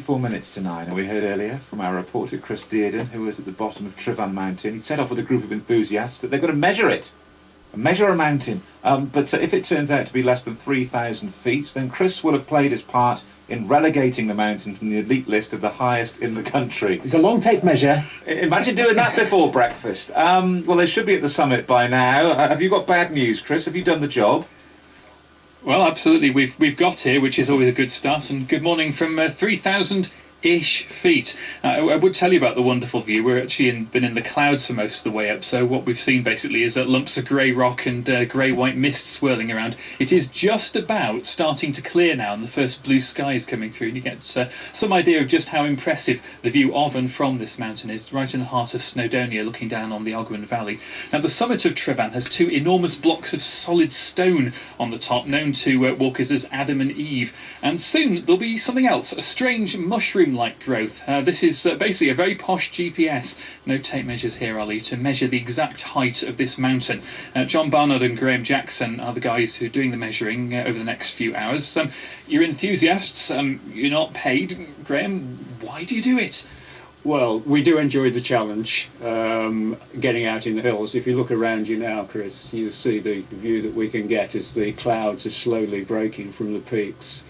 4 minutes to 9, and we heard earlier from our reporter Chris Dearden, who was at the bottom of Tryfan mountain. He set off with a group of enthusiasts that they're going to measure it, measure a mountain. But if it turns out to be less than 3,000 feet, then Chris will have played his part in relegating the mountain from the elite list of the highest in the country. It's a long tape measure. Imagine doing that before breakfast. Well, they should be at the summit by now. Have you got bad news, Chris? Have you done the job? Well, absolutely. We've got here, which is always a good start. And good morning from 3,000-ish feet. I would tell you about the wonderful view. We're actually been in the clouds for most of the way up. So what we've seen basically is lumps of grey rock and grey-white mist swirling around. It is just about starting to clear now, and the first blue sky is coming through. And you get some idea of just how impressive the view of and from this mountain is, right in the heart of Snowdonia, looking down on the Ogwen Valley. Now, the summit of Tryfan has two enormous blocks of solid stone on the top, known to walkers as Adam and Eve, and soon there'll be something else, a strange mushroom-like growth. This is basically a very posh GPS. No tape measures here, Ali, to measure the exact height of this mountain. John Barnard and Graham Jackson are the guys who are doing the measuring over the next few hours. You're enthusiasts, you're not paid. Graham, why do you do it? Well, we do enjoy the challenge, getting out in the hills. If you look around you now, Chris, you'll see the view that we can get as the clouds are slowly breaking from the peaks.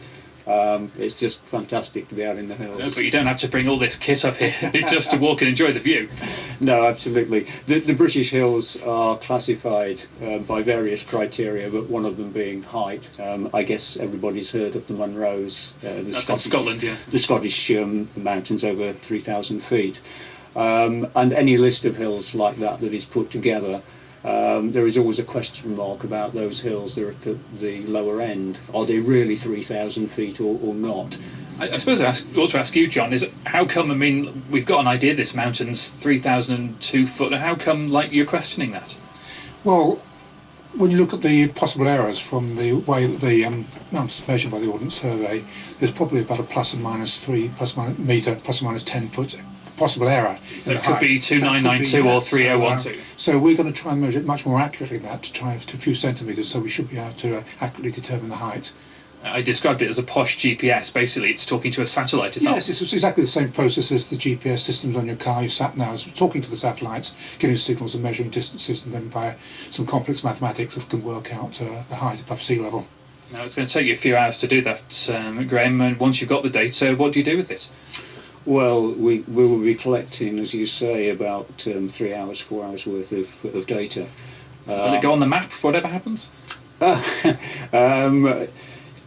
It's just fantastic to be out in the hills. No, but you don't have to bring all this kit up here just to walk and enjoy the view. No, absolutely. The British Hills are classified by various criteria, but one of them being height. I guess everybody's heard of the Munros. That's in Scotland, yeah. The Scottish mountains over 3,000 feet. And any list of hills like that is put together, there is always a question mark about those hills that are at the lower end. Are they really 3,000 feet or not? I suppose I ought to ask you, John, is how come, I mean, we've got an idea this mountain's 3,002 foot, how come, you're questioning that? Well, when you look at the possible errors from the way that the mountains are measured by the Ordnance Survey, there's probably about a plus or minus 3, plus or minus metre, plus or minus 10 foot possible error. So it could be 2992 or 3012. So we're going to try and measure it much more accurately than that, to try to a few centimetres, so we should be able to accurately determine the height. I described it as a posh GPS. Basically, it's talking to a satellite, isn't it? Yes, it's exactly the same process as the GPS systems on your car. Your sat nav is talking to the satellites, giving signals and measuring distances, and then by some complex mathematics it can work out the height above sea level. Now, it's going to take you a few hours to do that, Graham, and once you've got the data, what do you do with it? Well, we will be collecting, as you say, about 3 hours, 4 hours worth of data. Will it go on the map, whatever happens?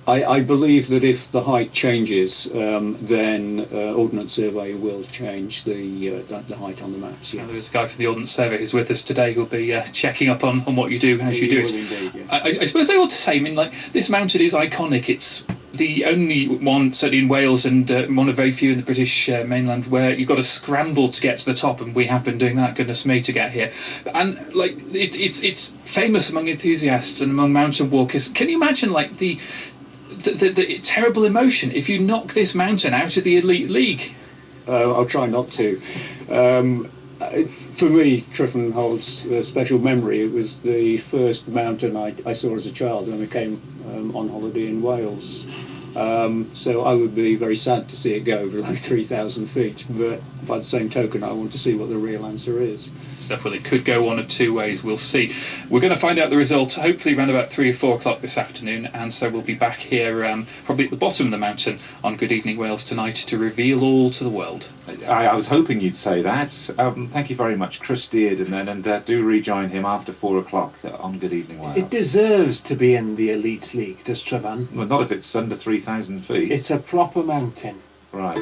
I believe that if the height changes, then Ordnance Survey will change the height on the maps. Yeah. There's a guy from the Ordnance Survey who's with us today who'll be checking up on what you do as you do it. Indeed, yes. I suppose I ought to say, I mean, this mountain is iconic. It's the only one, certainly in Wales, and one of very few in the British mainland, where you've got to scramble to get to the top, and we have been doing that, goodness me, to get here. And it's famous among enthusiasts and among mountain walkers. Can you imagine the terrible emotion if you knock this mountain out of the elite league? I'll try not to. For me, Tryfan holds a special memory. It was the first mountain I saw as a child when I came on holiday in Wales. So I would be very sad to see it go over 3,000 feet, but by the same token I want to see what the real answer is. Well, it could go one of two ways, we'll see. We're going to find out the result hopefully around about 3 or 4 o'clock this afternoon, and so we'll be back here probably at the bottom of the mountain on Good Evening Wales tonight to reveal all to the world. I was hoping you'd say that. Thank you very much, Chris Dearden, then, and do rejoin him after 4 o'clock on Good Evening Wales. It deserves to be in the elite league, does Tryfan? Well, not if it's under 3,000 feet. It's a proper mountain. Right.